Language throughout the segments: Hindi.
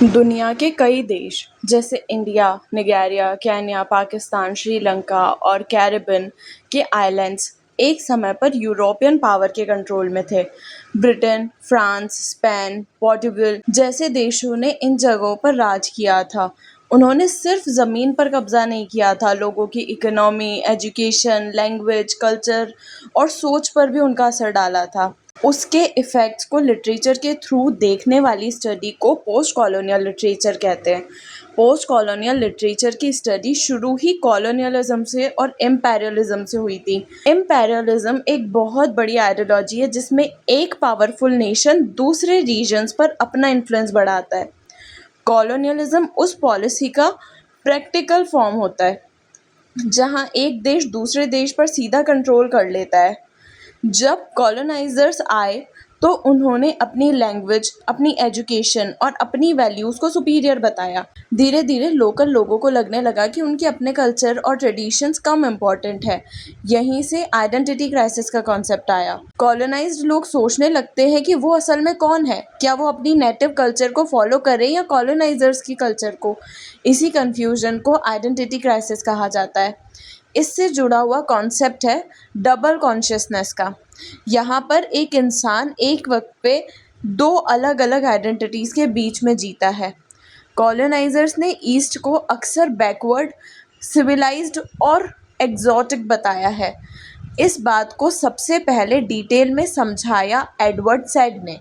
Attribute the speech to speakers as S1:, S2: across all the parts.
S1: दुनिया के कई देश जैसे इंडिया, निगेरिया, केन्या, पाकिस्तान, श्रीलंका और कैरिबियन के आइलैंड्स एक समय पर यूरोपियन पावर के कंट्रोल में थे। ब्रिटेन, फ्रांस, स्पेन, पोर्टुगल जैसे देशों ने इन जगहों पर राज किया था। उन्होंने सिर्फ ज़मीन पर कब्जा नहीं किया था, लोगों की इकोनॉमी, एजुकेशन, लैंग्वेज, कल्चर और सोच पर भी उनका असर डाला था। उसके इफ़ेक्ट्स को लिटरेचर के थ्रू देखने वाली स्टडी को पोस्ट कॉलोनियल लिटरेचर कहते हैं। पोस्ट कॉलोनियल लिटरेचर की स्टडी शुरू ही कॉलोनियलिज्म से और इम्पेरियलिज्म से हुई थी। इम्पेरियलिज्म एक बहुत बड़ी आइडियोलॉजी है जिसमें एक पावरफुल नेशन दूसरे रीजन्स पर अपना इन्फ्लुएंस बढ़ाता है। कॉलोनियलिज्म उस पॉलिसी का प्रैक्टिकल फॉर्म होता है जहां एक देश दूसरे देश पर सीधा कंट्रोल कर लेता है। जब कॉलोनाइजर्स आए तो उन्होंने अपनी लैंग्वेज, अपनी एजुकेशन और अपनी वैल्यूज़ को सुपीरियर बताया। धीरे धीरे लोकल लोगों को लगने लगा कि उनके अपने कल्चर और ट्रेडिशंस कम इम्पॉर्टेंट है। यहीं से आइडेंटिटी क्राइसिस का कॉन्सेप्ट आया। कॉलोनाइज्ड लोग सोचने लगते हैं कि वो असल में कौन है, क्या वो अपनी नेटिव कल्चर को फॉलो करें या कॉलोनाइजर्स की कल्चर को। इसी कन्फ्यूजन को आइडेंटिटी क्राइसिस कहा जाता है। इससे जुड़ा हुआ कॉन्सेप्ट है डबल कॉन्शियसनेस का। यहाँ पर एक इंसान एक वक्त पे दो अलग अलग आइडेंटिटीज़ के बीच में जीता है। कॉलोनाइजर्स ने ईस्ट को अक्सर बैकवर्ड, सिविलाइज्ड और एग्जॉटिक बताया है। इस बात को सबसे पहले डिटेल में समझाया एडवर्ड सैड ने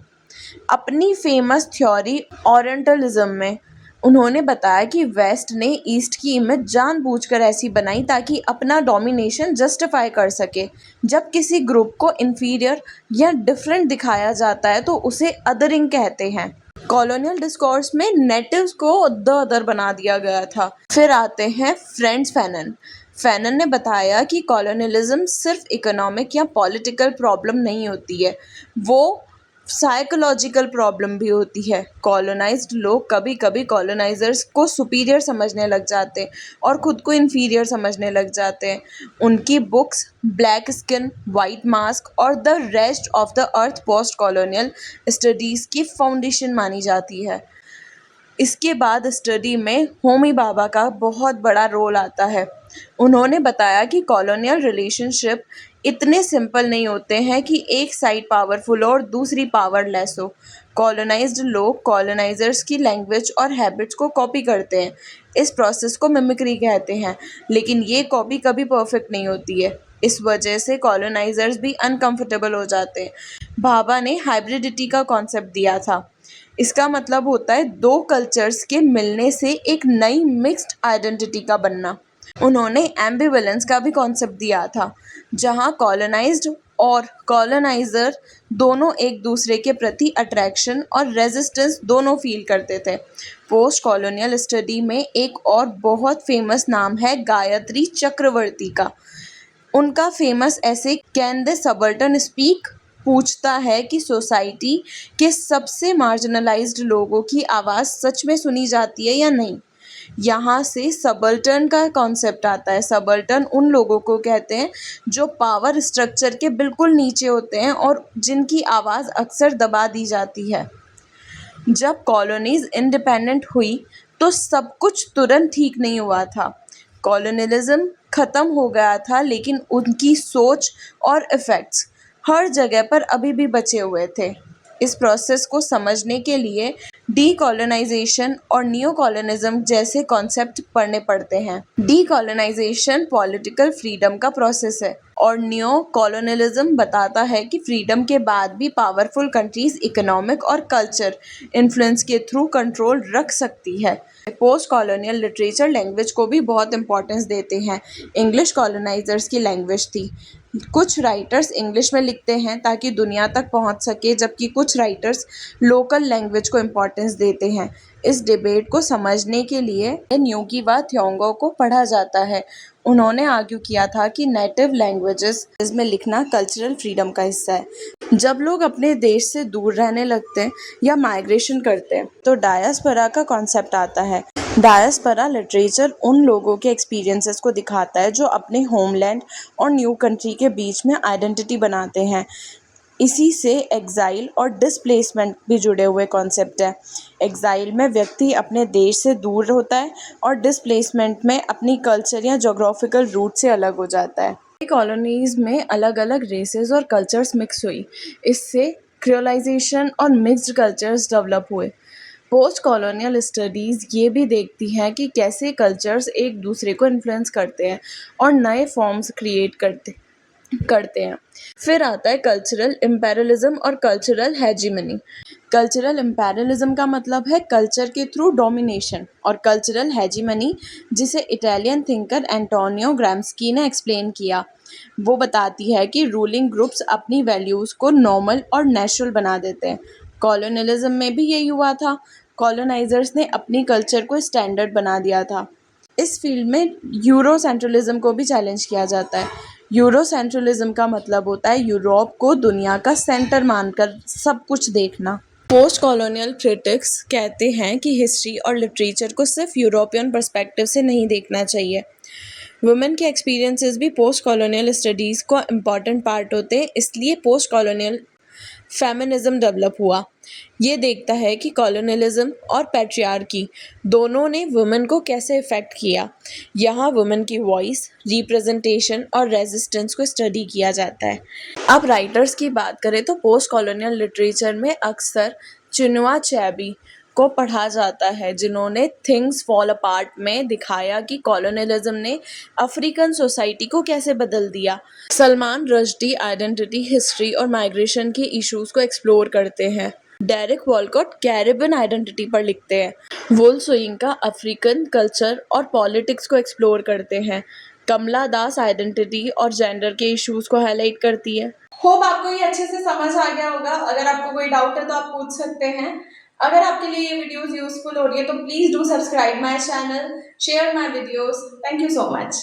S1: अपनी फेमस थ्योरी ओरिएंटलिज्म में। उन्होंने बताया कि वेस्ट ने ईस्ट की इमेज जानबूझकर ऐसी बनाई ताकि अपना डोमिनेशन जस्टिफाई कर सके। जब किसी ग्रुप को इन्फीरियर या डिफरेंट दिखाया जाता है तो उसे अदरिंग कहते हैं। कॉलोनियल डिस्कोर्स में नेटिव्स को द अदर बना दिया गया था। फिर आते हैं फ्रेंड्स फैनन। फैनन ने बताया कि कॉलोनियलिज्म सिर्फ इकोनॉमिक या पॉलिटिकल प्रॉब्लम नहीं होती है, वो साइकोलॉजिकल प्रॉब्लम भी होती है। कॉलोनाइज्ड लोग कभी कभी कॉलोनाइजर्स को सुपीरियर समझने लग जाते हैं और ख़ुद को इन्फीरियर समझने लग जाते हैं। उनकी books black skin, white mask और the rest of the earth post colonial studies की फाउंडेशन मानी जाती है। इसके बाद स्टडी में होमी भाभा का बहुत बड़ा रोल आता है। उन्होंने बताया कि कॉलोनियल रिलेशनशिप इतने सिंपल नहीं होते हैं कि एक साइड पावरफुल और दूसरी पावरलेस हो। कॉलोनाइज्ड लोग कॉलोनाइजर्स की लैंग्वेज और हैबिट्स को कॉपी करते हैं। इस प्रोसेस को मिमिक्री कहते हैं, लेकिन ये कॉपी कभी परफेक्ट नहीं होती है। इस वजह से कॉलोनाइजर्स भी अनकंफर्टेबल हो जाते हैं। भाभा ने हाइब्रिडिटी का कॉन्सेप्ट दिया था। इसका मतलब होता है दो कल्चर्स के मिलने से एक नई मिक्स्ड आइडेंटिटी का बनना। उन्होंने एम्बिवेलेंस का भी कॉन्सेप्ट दिया था, जहां कॉलोनाइज्ड और कॉलोनाइजर दोनों एक दूसरे के प्रति अट्रैक्शन और रेजिस्टेंस दोनों फील करते थे। पोस्ट कॉलोनियल स्टडी में एक और बहुत फेमस नाम है गायत्री चक्रवर्ती का। उनका फेमस ऐसे कैन द सबल्टन स्पीक पूछता है कि सोसाइटी के सबसे मार्जिनलाइज्ड लोगों की आवाज़ सच में सुनी जाती है या नहीं। यहाँ से सबल्टन का कॉन्सेप्ट आता है। सबल्टन उन लोगों को कहते हैं जो पावर स्ट्रक्चर के बिल्कुल नीचे होते हैं और जिनकी आवाज़ अक्सर दबा दी जाती है। जब कॉलोनीज इंडिपेंडेंट हुई तो सब कुछ तुरंत ठीक नहीं हुआ था। कॉलोनियलिज्म ख़त्म हो गया था, लेकिन उनकी सोच और इफ़ेक्ट्स हर जगह पर अभी भी बचे हुए थे। इस प्रोसेस को समझने के लिए डीकॉलोनाइजेशन और न्यू कॉलोनिज्म जैसे कॉन्सेप्ट पढ़ने पड़ते हैं। डीकॉलोनाइजेशन पॉलिटिकल फ्रीडम का प्रोसेस है और न्यू कॉलोनियलिज्म बताता है कि फ्रीडम के बाद भी पावरफुल कंट्रीज इकोनॉमिक और कल्चर इन्फ्लुएंस के थ्रू कंट्रोल रख सकती है। पोस्ट कॉलोनियल लिटरेचर लैंग्वेज को भी बहुत इंपॉर्टेंस देते हैं। इंग्लिश कॉलोनाइजर्स की लैंग्वेज थी। कुछ राइटर्स इंग्लिश में लिखते हैं ताकि दुनिया तक पहुंच सके, जबकि कुछ राइटर्स लोकल लैंग्वेज को इम्पोर्टेंस देते हैं। इस डिबेट को समझने के लिए न्यूगी व थ्योंगो को पढ़ा जाता है। उन्होंने आर्ग्यू किया था कि नेटिव लैंग्वेजेस में लिखना कल्चरल फ्रीडम का हिस्सा है। जब लोग अपने देश से दूर रहने लगते हैं या माइग्रेशन करते हैं तो डायस्पोरा का कॉन्सेप्ट आता है। डायस्पोरा लिटरेचर उन लोगों के एक्सपीरियंसेस को दिखाता है जो अपने होमलैंड और न्यू कंट्री के बीच में आइडेंटिटी बनाते हैं। इसी से एग्ज़ाइल और डिस्प्लेसमेंट भी जुड़े हुए कॉन्सेप्ट हैं। एग्ज़ाइल में व्यक्ति अपने देश से दूर होता है और डिस्प्लेसमेंट में अपनी कल्चर या जोग्राफिकल रूट से अलग हो जाता है। कॉलोनीज़ में अलग अलग रेसेस और कल्चर्स मिक्स हुई। इससे क्रियोलाइजेशन और मिक्स्ड कल्चर्स डेवलप हुए। पोस्ट कॉलोनियल स्टडीज़ ये भी देखती हैं कि कैसे कल्चर्स एक दूसरे को इन्फ्लुएंस करते हैं और नए फॉर्म्स क्रिएट करते हैं। फिर आता है कल्चरल इम्पेरियलिज्म और कल्चरल हेजीमनी। कल्चरल इम्पेरियलिज्म का मतलब है कल्चर के थ्रू डोमिनेशन, और कल्चरल हेजीमनी, जिसे इटालियन थिंकर एंटोनियो ग्राम्स्की ने एक्सप्लेन किया, वो बताती है कि रूलिंग ग्रुप्स अपनी वैल्यूज़ को नॉर्मल और नेचुरल बना देते हैं। कॉलोनियलिज्म में भी यही हुआ था। कॉलोनाइजर्स ने अपनी कल्चर को स्टैंडर्ड बना दिया था। इस फील्ड में यूरोसेंट्रलिज्म को भी चैलेंज किया जाता है। यूरोसेंट्रलिज्म का मतलब होता है यूरोप को दुनिया का सेंटर मानकर सब कुछ देखना। पोस्ट कॉलोनियल क्रिटिक्स कहते हैं कि हिस्ट्री और लिटरेचर को सिर्फ यूरोपियन पर्सपेक्टिव से नहीं देखना चाहिए। वुमेन के एक्सपीरियंसेस भी पोस्ट कॉलोनियल स्टडीज़ का इम्पॉर्टेंट पार्ट होते हैं, इसलिए पोस्ट कॉलोनियल फेमिनिज्म डेवलप हुआ। ये देखता है कि कॉलोनियलिज्म और पैट्रियार्की दोनों ने वुमेन को कैसे इफ़ेक्ट किया। यहाँ वुमेन की वॉइस, रिप्रेजेंटेशन और रेजिस्टेंस को स्टडी किया जाता है। अब राइटर्स की बात करें तो पोस्ट कॉलोनियल लिटरेचर में अक्सर चिनुआ अचेबी को पढ़ा जाता है, जिन्होंने थिंग्स फॉल अपार्ट में दिखाया कि कॉलोनियलिज्म ने अफ्रीकन सोसाइटी को कैसे बदल दिया। सलमान रश्दी आइडेंटिटी, हिस्ट्री और माइग्रेशन के इश्यूज को एक्सप्लोर करते हैं। डेरिक वॉलकॉट कैरिबियन आइडेंटिटी पर लिखते हैं। वुल सोयिंका अफ्रीकन कल्चर और पॉलिटिक्स को एक्सप्लोर करते हैं। कमला दास आइडेंटिटी और जेंडर के इश्यूज को हाईलाइट करती है। होप आपको ये अच्छे से समझ आ गया होगा। अगर आपको कोई डाउट है तो आप पूछ सकते हैं। अगर आपके लिए ये वीडियोस यूजफुल हो रही है तो please do subscribe my channel, share my videos. Thank you so much.